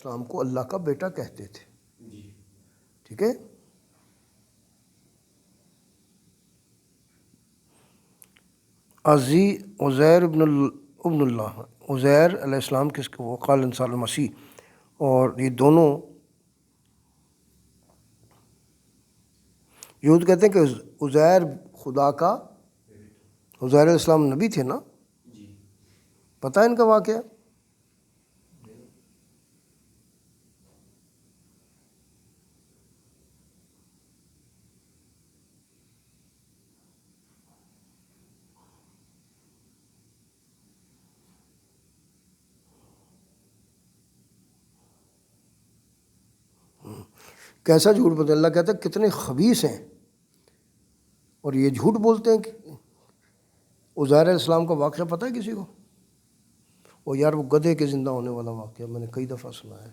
السلام کو اللہ کا بیٹا کہتے تھے. ٹھیک ہے. عزیر ابن اللہ، عزیر علیہ السلام کس کو وہ قال انسان المسیح، اور یہ دونوں یہود کہتے ہیں کہ عزیر خدا کا، عزیر علیہ السلام نبی تھے نا. پتہ ہے ان کا واقعہ؟ کیسا جھوٹ بولتے ہیں؟ اللہ کہتا ہے کتنے خبیث ہیں اور یہ جھوٹ بولتے ہیں. کہ عزیر علیہ السلام کا واقعہ پتہ ہے کسی کو؟ وہ یار وہ گدھے کے زندہ ہونے والا واقعہ میں نے کئی دفعہ سنا ہے.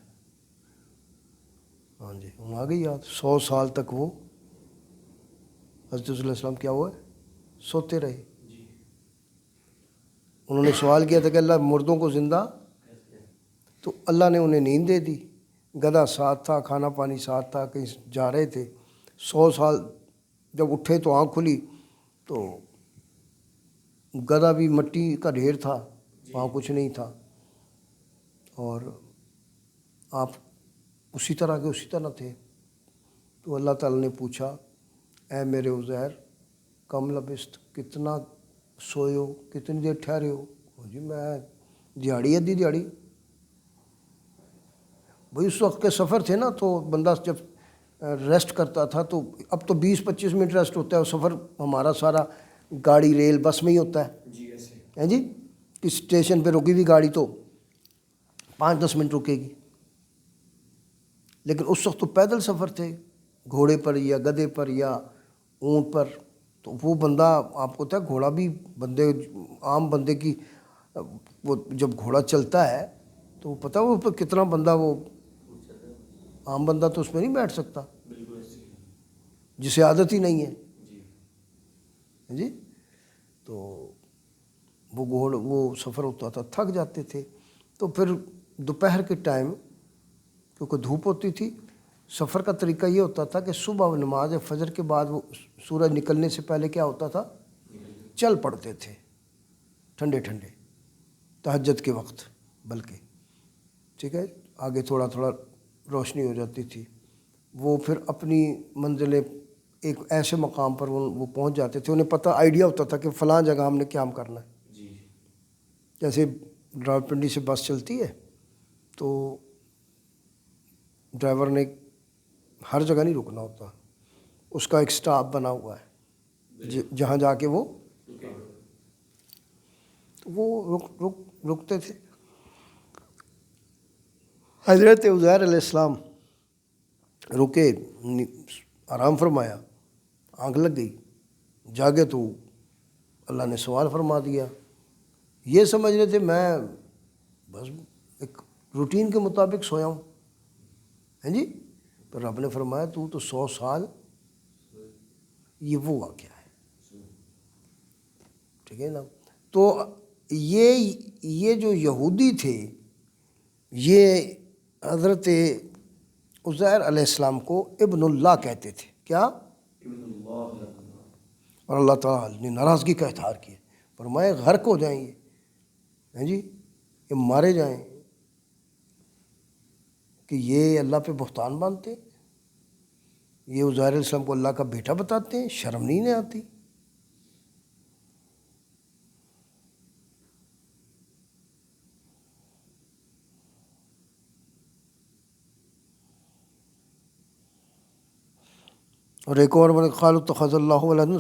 ہاں جی، آ گئی یاد. 100 سال تک وہ حضرت علیہ السلام کیا ہوا ہے؟ سوتے رہے. انہوں نے سوال کیا تھا کہ اللہ مردوں کو زندہ، تو اللہ نے انہیں نیند دے دی. گدھا ساتھ تھا، کھانا پانی ساتھ تھا، کہیں جا رہے تھے. 100 سال جب اٹھے تو آنکھ کھلی تو گدھا بھی مٹی کا ڈھیر تھا، وہاں کچھ نہیں تھا. اور آپ اسی طرح کے اسی طرح تھے. تو اللہ تعالیٰ نے پوچھا اے میرے عزیر کم لبست، کتنا سوئے ہو، کتنی دیر ٹھہرے ہو؟ جی میں دیہڑی ادھی دیہڑی. بھائی اس وقت کے سفر تھے نا، تو بندہ جب ریسٹ کرتا تھا تو اب تو 20-25 منٹ ریسٹ ہوتا ہے. سفر ہمارا سارا گاڑی ریل بس میں ہی ہوتا ہے جی. کس اسٹیشن پہ رکی ہوئی گاڑی تو 5-10 منٹ رکے گی، لیکن اس وقت تو پیدل سفر تھے، گھوڑے پر یا گدھے پر یا اونٹ پر. تو وہ بندہ آپ کو پتہ ہے گھوڑا بھی بندے، عام بندے کی، وہ جب گھوڑا چلتا ہے تو پتہ وہ پہ کتنا بندہ، وہ عام بندہ تو اس میں نہیں بیٹھ سکتا جسے عادت ہی نہیں ہے جی. تو وہ سفر ہوتا تھا، تھک جاتے تھے. تو پھر دوپہر کے ٹائم کیونکہ دھوپ ہوتی تھی، سفر کا طریقہ یہ ہوتا تھا کہ صبح نماز فجر کے بعد وہ سورج نکلنے سے پہلے کیا ہوتا تھا، چل پڑتے تھے ٹھنڈے ٹھنڈے تہجد کے وقت. بلکہ ٹھیک ہے، آگے تھوڑا تھوڑا روشنی ہو جاتی تھی. وہ پھر اپنی منزلیں ایک ایسے مقام پر وہ پہنچ جاتے تھے. انہیں پتہ آئیڈیا ہوتا تھا کہ فلاں جگہ ہم نے قیام کرنا ہے. جیسے راولپنڈی سے بس چلتی ہے تو ڈرائیور نے ہر جگہ نہیں رکنا ہوتا، اس کا ایک سٹاپ بنا ہوا ہے جہاں جا کے وہ رکتے تھے. حضرت عزیر علیہ السلام رکے، آرام فرمایا، آنکھ لگ گئی، جاگے تو اللہ نے سوال فرما دیا. یہ سمجھ رہے تھے میں بس ایک روٹین کے مطابق سویا ہوں ہیں جی. تو رب نے فرمایا تو 100 سال. یہ وہ واقعہ ہے، ٹھیک ہے نا. تو یہ جو یہودی تھے یہ حضرت عزیر علیہ السلام کو ابن اللہ کہتے تھے. کیا؟ اور اللہ تعالیٰ نے ناراضگی کا اظہار کیا، فرمایا غرق ہو جائیں گے ہیں جی، یہ مارے جائیں. کہ یہ اللہ پہ بہتان باندھتے، یہ عزیر علیہ السلام کو اللہ کا بیٹا بتاتے ہیں. شرم نہیں آتی؟ اور ایک اور قالوا اتخذ اللہ ولدا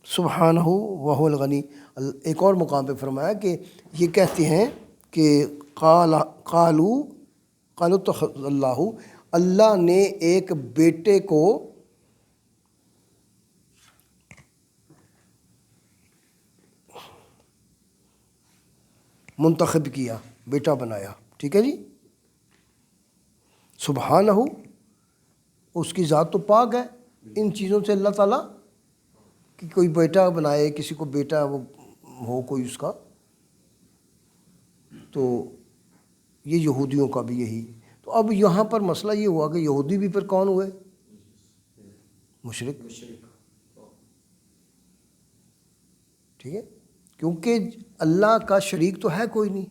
سبحانہ وهو الغنی. ایک اور مقام پہ فرمایا کہ یہ کہتے ہیں کہ قالوا اتخذ اللہ نے ایک بیٹے کو منتخب کیا، بیٹا بنایا. ٹھیک ہے جی. سبحانہ، اس کی ذات تو پاک ہے ان چیزوں سے اللہ تعالیٰ، کہ کوئی بیٹا بنائے، کسی کو بیٹا وہ ہو کوئی اس کا. تو یہ یہودیوں کا بھی یہی. تو اب یہاں پر مسئلہ یہ ہوا کہ یہودی بھی پھر کون ہوئے؟ مشرک. ٹھیک ہے، کیونکہ اللہ کا شریک تو ہے کوئی نہیں.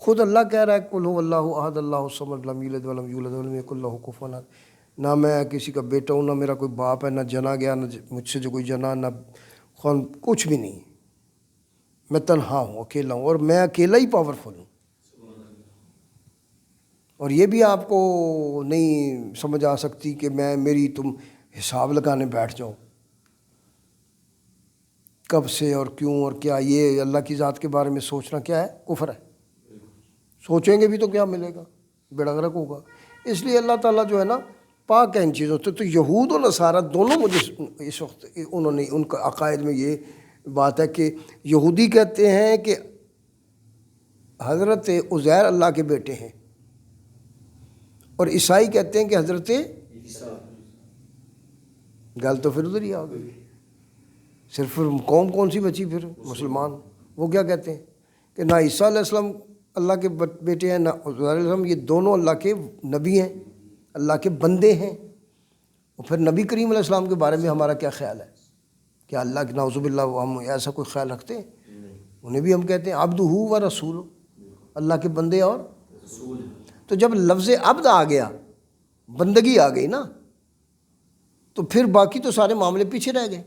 خود اللہ کہہ رہا ہے قل هو اللہ احد اللہ الصمد لم یلد ولم یولد ولم یکن له کفوا احد. نہ میں کسی کا بیٹا ہوں، نہ میرا کوئی باپ ہے، نہ جنا گیا، نہ مجھ سے جو کوئی جنا، نہ خون، کچھ بھی نہیں. میں تنہا ہوں، اکیلا ہوں، اور میں اکیلا ہی پاورفل ہوں. اور یہ بھی آپ کو نہیں سمجھ آ سکتی کہ میری تم حساب لگانے بیٹھ جاؤ کب سے اور کیوں اور کیا. یہ اللہ کی ذات کے بارے میں سوچنا کیا ہے؟ کفر ہے. سوچیں گے بھی تو کیا ملے گا؟ بیڑا غرق ہوگا. اس لیے اللہ تعالیٰ جو ہے نا پاک ہے ان چیزوں سے. تو یہود و نصارہ دونوں مجھے اس وقت انہوں نے، ان کا عقائد میں یہ بات ہے کہ یہودی کہتے ہیں کہ حضرت عزیر اللہ کے بیٹے ہیں، اور عیسائی کہتے ہیں کہ حضرت، گل تو پھر ادھر ہی آ گئی. صرف قوم کون سی بچی پھر؟ مسلمان. وہ کیا کہتے ہیں کہ نہ عیسیٰ علیہ السلام اللہ کے بیٹے ہیں، نہ عزیر علیہ السلام. یہ دونوں اللہ کے نبی ہیں، اللہ کے بندے ہیں. اور پھر نبی کریم علیہ السلام کے بارے میں ہمارا کیا خیال ہے؟ کیا اللہ کے نعوذ باللہ ہم ایسا کوئی خیال رکھتے ہیں؟ انہیں بھی ہم کہتے ہیں عبدہ و رسول، اللہ کے بندے اور رسول. تو جب لفظ عبد آ گیا، بندگی آ گئی نا، تو پھر باقی تو سارے معاملے پیچھے رہ گئے.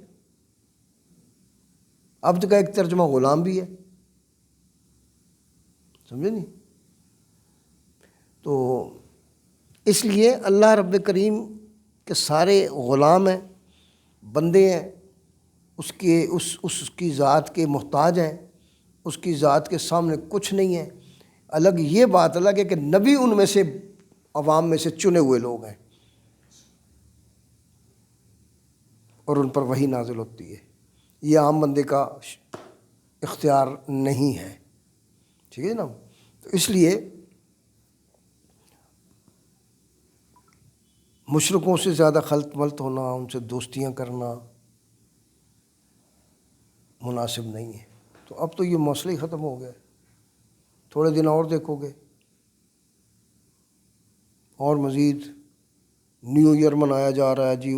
عبد کا ایک ترجمہ غلام بھی ہے، سمجھے نہیں؟ تو اس لیے اللہ رب کریم کے سارے غلام ہیں، بندے ہیں، اس کی ذات کے محتاج ہیں. اس کی ذات کے سامنے کچھ نہیں ہے. الگ یہ بات الگ ہے کہ نبی ان میں سے، عوام میں سے چنے ہوئے لوگ ہیں، اور ان پر وحی نازل ہوتی ہے. یہ عام بندے کا اختیار نہیں ہے. ٹھیک ہے نا؟ تو اس لیے مشرکوں سے زیادہ خلط ملط ہونا، ان سے دوستیاں کرنا مناسب نہیں ہے. تو اب تو یہ مسئلہ ہی ختم ہو گیا. تھوڑے دن اور دیکھو گے اور مزید نیو ایئر منایا جا رہا ہے جی.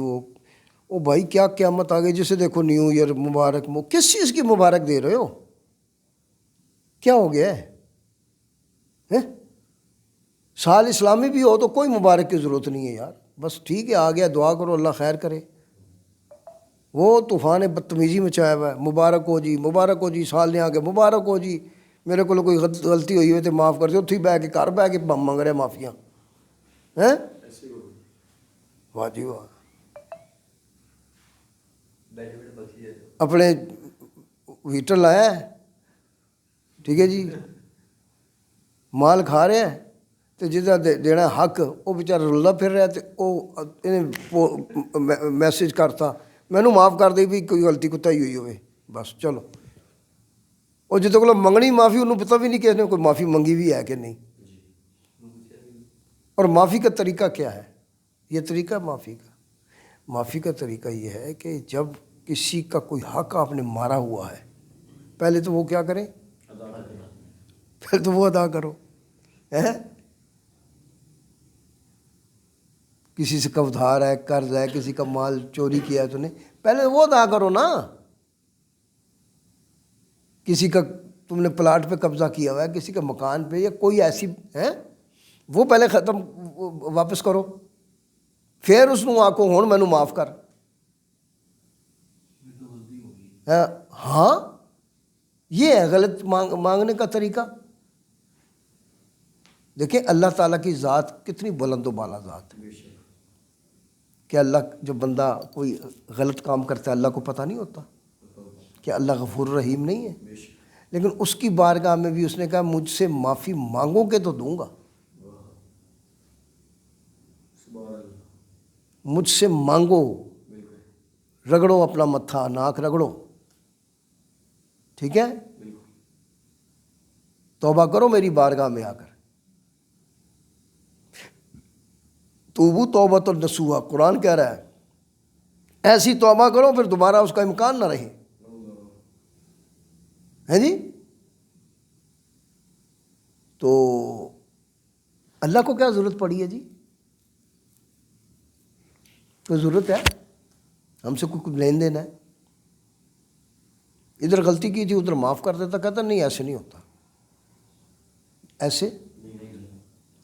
وہ بھائی کیا قیامت آ گئی جسے دیکھو نیو ایئر مبارک. کس چیز کی مبارک دے رہے ہو؟ کیا ہو گیا ہے؟ سال اسلامی بھی ہو تو کوئی مبارک کی ضرورت نہیں ہے یار. بس ٹھیک ہے، آ گیا، دعا کرو اللہ خیر کرے. وہ طوفان بدتمیزی مچایا ہوا ہے. مبارک ہو جی، مبارک ہو جی، سال نے آ کے مبارک ہو جی، میرے کو کوئی غلطی ہوئی ہوئی تو معاف کر دو. اتھی بہ کے گھر بہ کے منگ رہے معافیاں ہیں. واہ جی واہ. اپنے ہیٹر لایا ہے، ٹھیک ہے جی، مال کھا رہے ہیں، تو جہاں دینا حق وہ بیچارہ رلدا پھر رہا. تو وہ میسج کرتا مینو معاف کر دے بھی کوئی غلطی کتائی ہوئی ہوئے، بس چلو. اور جتنے کو منگنی معافی انہوں پتہ بھی نہیں کہ اس نے کوئی معافی منگی بھی ہے کہ نہیں. اور معافی کا طریقہ کیا ہے؟ یہ طریقہ معافی کا طریقہ یہ ہے کہ جب کسی کا کوئی حق آپ نے مارا ہوا ہے، پہلے تو وہ کیا کریں؟ پھر تو وہ ادا کرو. کسی سے ادھار ہے، قرض ہے، کسی کا مال چوری کیا ہے تو نے، پہلے وہ ادا کرو نا. کسی کا تم نے پلاٹ پہ قبضہ کیا ہوا ہے، کسی کا مکان پہ، یا کوئی ایسی ہے، وہ پہلے ختم واپس کرو. پھر اس کو آکو ہون مینو معاف کر. ہاں یہ ہے غلط مانگنے کا طریقہ. دیکھیں اللہ تعالیٰ کی ذات کتنی بلند و بالا ذات ہے کہ اللہ، جب بندہ کوئی غلط کام کرتا ہے اللہ کو پتہ نہیں ہوتا کہ اللہ غفور رحیم نہیں ہے. لیکن اس کی بارگاہ میں بھی اس نے کہا مجھ سے معافی مانگو گے تو دوں گا. مجھ سے مانگو، رگڑو اپنا متھا، ناک رگڑو، ٹھیک ہے، توبہ کرو میری بارگاہ میں آ کر. توبو توبۃ نصوحا، قرآن کہہ رہا ہے ایسی توبہ کرو پھر دوبارہ اس کا امکان نہ رہے. ہے جی. تو اللہ کو کیا ضرورت پڑی ہے جی؟ کوئی ضرورت ہے ہم سے کوئی لین دین ہے؟ ادھر غلطی کی تھی ادھر معاف کر دیتا، کہتا نہیں ایسے نہیں ہوتا، ایسے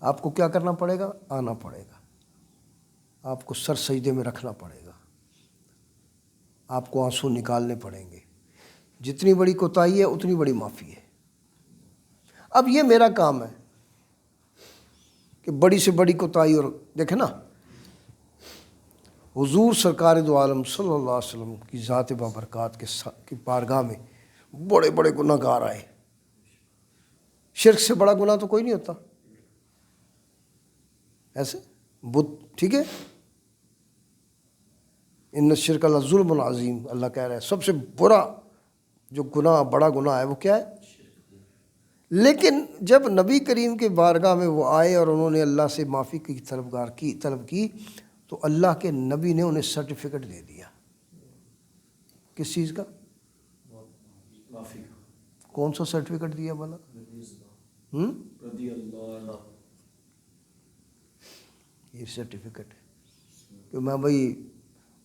آپ کو کیا کرنا پڑے گا؟ آنا پڑے گا، آپ کو سر سجدے میں رکھنا پڑے گا، آپ کو آنسو نکالنے پڑیں گے، جتنی بڑی کوتاہی ہے اتنی بڑی معافی ہے۔ اب یہ میرا کام ہے کہ بڑی سے بڑی کوتاہی، اور دیکھیں نا حضور سرکار دو عالم صلی اللہ علیہ وسلم کی ذات بابرکات کی بارگاہ میں بڑے بڑے گناہ گار آئے، شرک سے بڑا گناہ تو کوئی نہیں ہوتا، ایسے بت، ٹھیک ہے، ان الشرک لظلم عظیم، اللہ کہہ رہا ہے سب سے برا جو گناہ، بڑا گناہ ہے وہ کیا ہے؟ لیکن جب نبی کریم کے بارگاہ میں وہ آئے اور انہوں نے اللہ سے معافی کی طلب کی تو اللہ کے نبی نے انہیں سرٹیفکیٹ دے دیا۔ کس چیز کا؟ معافی کا۔ کون سا سرٹیفکیٹ دیا بھلا؟ رضی اللہ، یہ سرٹیفکیٹ ہے کہ میں بھائی،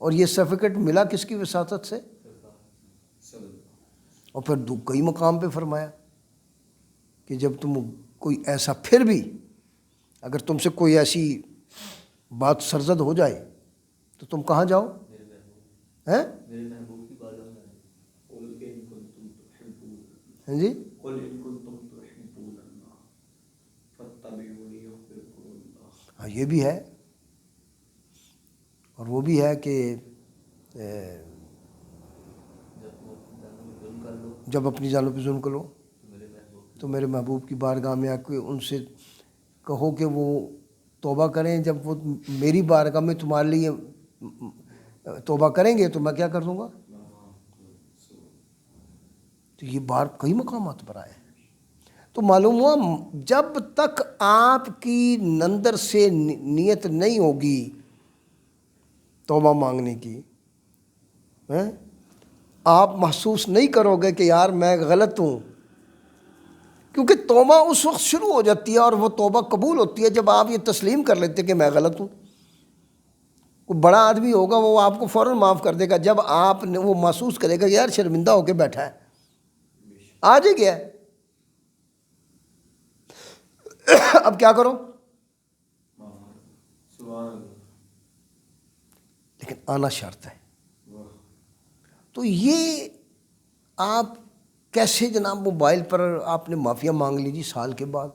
اور یہ سرٹیفکیٹ ملا کس کی وساطت سے؟ اور پھر کئی مقام پہ فرمایا کہ جب تم کوئی ایسا، پھر بھی اگر تم سے کوئی ایسی بات سرزد ہو جائے تو تم کہاں جاؤ؟ ہیں؟ ہاں جی، ہاں یہ بھی ہے، اور وہ بھی ہے کہ جب اپنی جانوں پہ ظلم کرو تو میرے محبوب کی بارگاہ میں آ کے ان سے کہو کہ وہ توبہ کریں، جب وہ میری بارگاہ میں تمہارے لیے توبہ کریں گے تو میں کیا کر دوں گا؟ تو یہ بار کئی مقامات پر آئے، تو معلوم ہوا جب تک آپ کی اندر سے نیت نہیں ہوگی توبہ مانگنے کی، آپ محسوس نہیں کرو گے کہ یار میں غلط ہوں، کیونکہ توبہ اس وقت شروع ہو جاتی ہے اور وہ توبہ قبول ہوتی ہے جب آپ یہ تسلیم کر لیتے کہ میں غلط ہوں۔ کوئی بڑا آدمی ہوگا وہ آپ کو فوراً معاف کر دے گا، جب آپ نے وہ محسوس کرے گا کہ یار شرمندہ ہو کے بیٹھا ہے، آج ہی گیا ہے، اب کیا کرو؟ لیکن آنا شرط ہے۔ تو یہ آپ کیسے جناب موبائل پر آپ نے معافیاں مانگ لی جی سال کے بعد،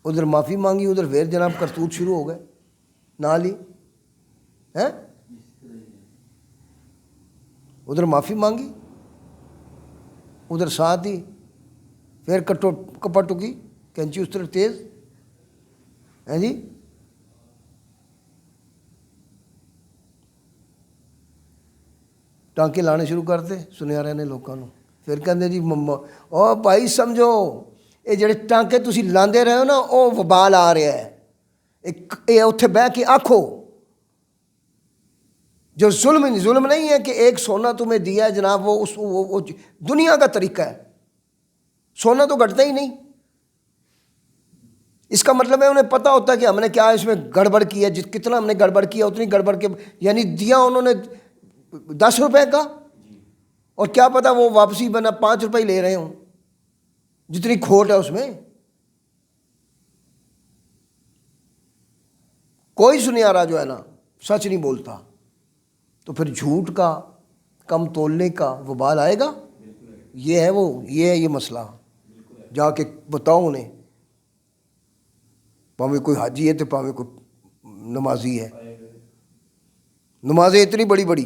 ادھر معافی مانگی ادھر پھر جناب کرتوت شروع ہو گئے نال ہی، ہیں؟ ادھر معافی مانگی ادھر ساتھ ہی پھر کپٹو کی کینچی اس طرح تیز، ہیں جی، ٹانکے لانے شروع کرتے سنیارے نے لوگوں کو، پھر کہتے جی او بھائی سمجھو یہ جڑے ٹانکے تسی لاندے رہے ہو نا وہ وبال آ رہا ہے، یہ اتنے بہ کے آکھو جو ظلم نہیں ہے کہ ایک سونا تمہیں دیا ہے جناب، وہ دنیا کا طریقہ ہے، سونا تو گھٹتا ہی نہیں، اس کا مطلب ہے انہیں پتہ ہوتا ہے کہ ہم نے کیا اس میں گڑبڑ کی ہے، کتنا ہم نے گڑبڑ کیا اتنی گڑبڑ کے، یعنی دیا انہوں نے 10 روپے کا، اور کیا پتا وہ واپسی بنا 5 روپے لے رہے ہوں، جتنی کھوٹ ہے اس میں۔ کوئی سنیارا جو ہے نا سچ نہیں بولتا، تو پھر جھوٹ کا، کم تولنے کا وبال آئے گا۔ یہ ہے یہ مسئلہ، جا کے بتاؤ انہیں، پاویں کوئی حاجی ہے تو پاویں کوئی نمازی ہے، نمازیں اتنی بڑی بڑی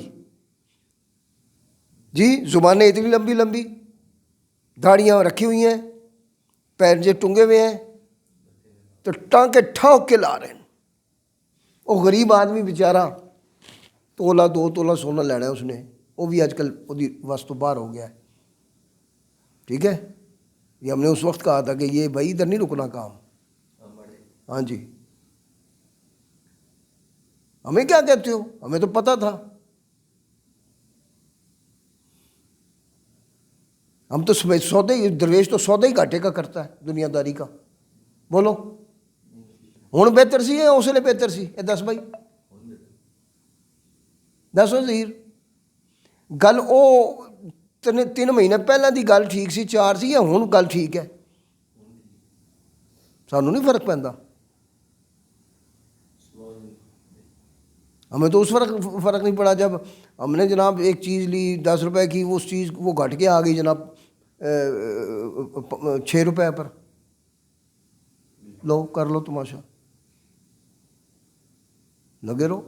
جی، زبانیں اتنی لمبی لمبی، داڑیاں رکھی ہوئی ہیں، پیر ٹنگے ہوئے ہیں، تو ٹانکے ٹھوک کے لا رہے ہیں۔ وہ غریب آدمی بیچارہ تولا 2 تولہ سونا لینا ہے اس نے، وہ بھی آج کل وس تو باہر ہو گیا ہے، ٹھیک ہے، یہ ہم نے اس وقت کہا تھا کہ یہ بھائی ادھر نہیں رکنا کام، ہاں جی، ہمیں کیا کہتے ہو، ہمیں تو پتہ تھا، ہم تو سودے، درویش تو سودا ہی گھاٹے کا کرتا ہے دنیا داری کا، بولو ਹੁਣ ਬਿਹਤਰ ਸੀ ਜਾਂ ਉਸ ਵੇਲੇ ਬਿਹਤਰ ਸੀ? ਇਹ ਦੱਸ ਬਾਈ, ਦੱਸੋ ਜ਼ਹੀਰ। ਗੱਲ ਉਹ 3 ਮਹੀਨੇ ਪਹਿਲਾਂ ਦੀ ਗੱਲ ਠੀਕ ਸੀ, 4 ਸੀ, ਜਾਂ ਹੁਣ ਗੱਲ ਠੀਕ ہے؟ ਸਾਨੂੰ نہیں فرق ਪੈਂਦਾ। ہمیں تو اس فرق نہیں پڑا جب ہم نے جناب ایک چیز لی 10 روپے کی، وہ اس چیز وہ گھٹ کے آ گئی جناب 6 روپے پر، لو کر لو تماشا، لگے رہو۔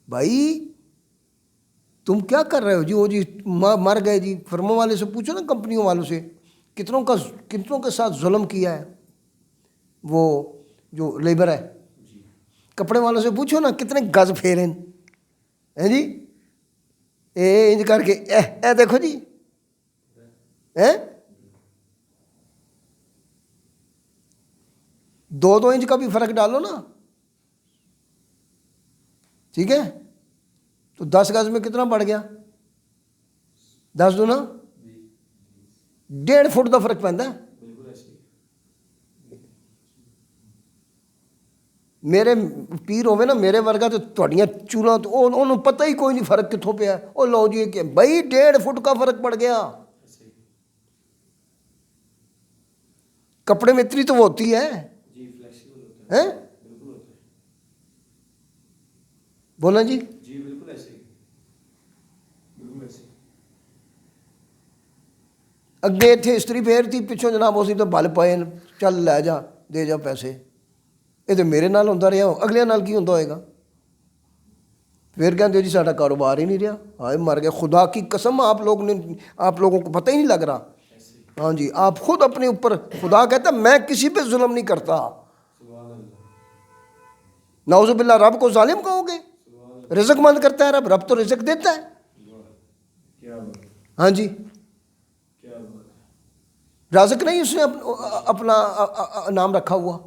بھائی تم کیا کر رہے ہو جی؟ وہ جی مر گئے جی، فرموں والے سے پوچھو نا، کمپنیوں والوں سے، کتنوں کے ساتھ ظلم کیا ہے وہ جو لیبر ہے۔ کپڑے والوں سے پوچھو نا کتنے گز پھیرے ہیں جی، انج کر کے اے دیکھو جی، 2 انچ کا بھی فرق ڈالو نا، ٹھیک ہے؟ تو 10 گز میں کتنا بڑھ گیا؟ 10 دو نا 1.5 فٹ کا فرق پہنتا ہے۔ میرے پیر ہوئے نا میرے ورگا تو تھوڑیاں چولاں تو انہوں پتہ ہی کوئی نہیں فرق کتوں پہ ہے۔ وہ لو جی کہ بھائی 1.5 فٹ کا فرق پڑ گیا۔ کپڑے میں اتنی تو وہ ہوتی ہے، بولا جی؟ اگے اتنے استری پھیر تھی، پچھوں جناب اسی تو بل پائے، چل لے جا دے جا پیسے۔ یہ تو میرے نال ہوتا رہا، اگلے نال کی ہوتا ہوئے گا؟ پھر کہتے جی ساڈا کاروبار ہی نہیں رہا، ہائے مر گیا۔ خدا کی قسم آپ لوگوں کو پتہ ہی نہیں لگ رہا۔ ہاں جی، آپ خود اپنے اوپر، خدا کہتا میں کسی پہ ظلم نہیں کرتا۔ نعوذ باللہ رب کو ظالم کہو گے؟ رزق مند کرتا ہے رب تو رزق دیتا ہے۔ ہاں جی، رازق نہیں اس نے اپنا نام رکھا ہوا؟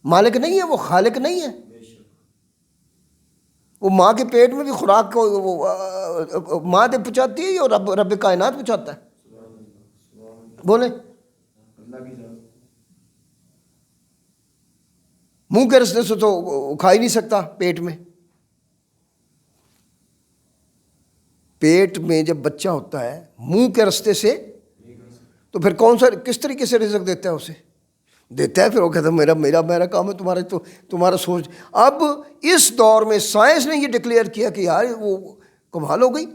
مالک نہیں ہے وہ؟ خالق نہیں ہے وہ؟ ماں کے پیٹ میں بھی خوراک کو ماں دے پہنچاتی ہے، اور رب کائنات پہنچاتا ہے۔ بولے منہ کے رستے سے تو کھا ہی نہیں سکتا، پیٹ میں جب بچہ ہوتا ہے منہ کے رستے سے، تو پھر کس طریقے سے رزق دیتا ہے؟ اسے دیتا ہے، پھر وہ کہتا ہے میرا کام ہے، تمہارا سوچ۔ اب اس دور میں سائنس نے یہ ڈکلیئر کیا کہ یار وہ کمال ہو گئی۔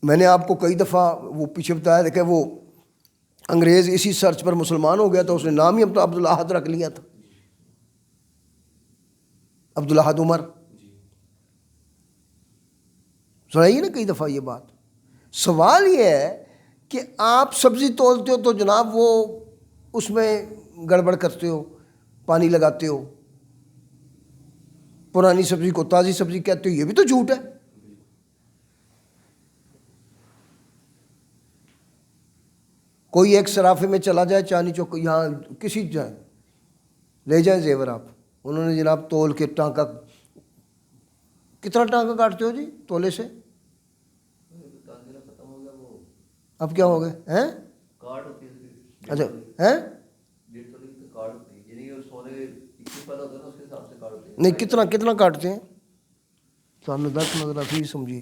میں نے آپ کو کئی دفعہ وہ پیچھے بتایا تھا کہ وہ انگریز اسی سرچ پر مسلمان ہو گیا تھا، اس نے نام ہی عبدالاحد رکھ لیا تھا، عبدالاحد عمر۔ سنائیے نا کئی دفعہ یہ بات۔ سوال یہ ہے کہ آپ سبزی تولتے ہو تو جناب وہ اس میں گڑبڑ کرتے ہو، پانی لگاتے ہو، پرانی سبزی کو تازی سبزی کہتے ہو، یہ بھی تو جھوٹ ہے۔ کوئی ایک صرافے میں چلا جائے چاندنی چوک، یہاں کسی جائے لے جائیں زیور، آپ انہوں نے جناب تول کے ٹانکا، کتنا ٹانکا کاٹتے ہو جی تولے سے؟ اب کیا ہو گئے ہیں؟ اچھا ہیں نہیں، کتنا کاٹتے ہیں؟ سامنے 10 مگر فی سمجھیے۔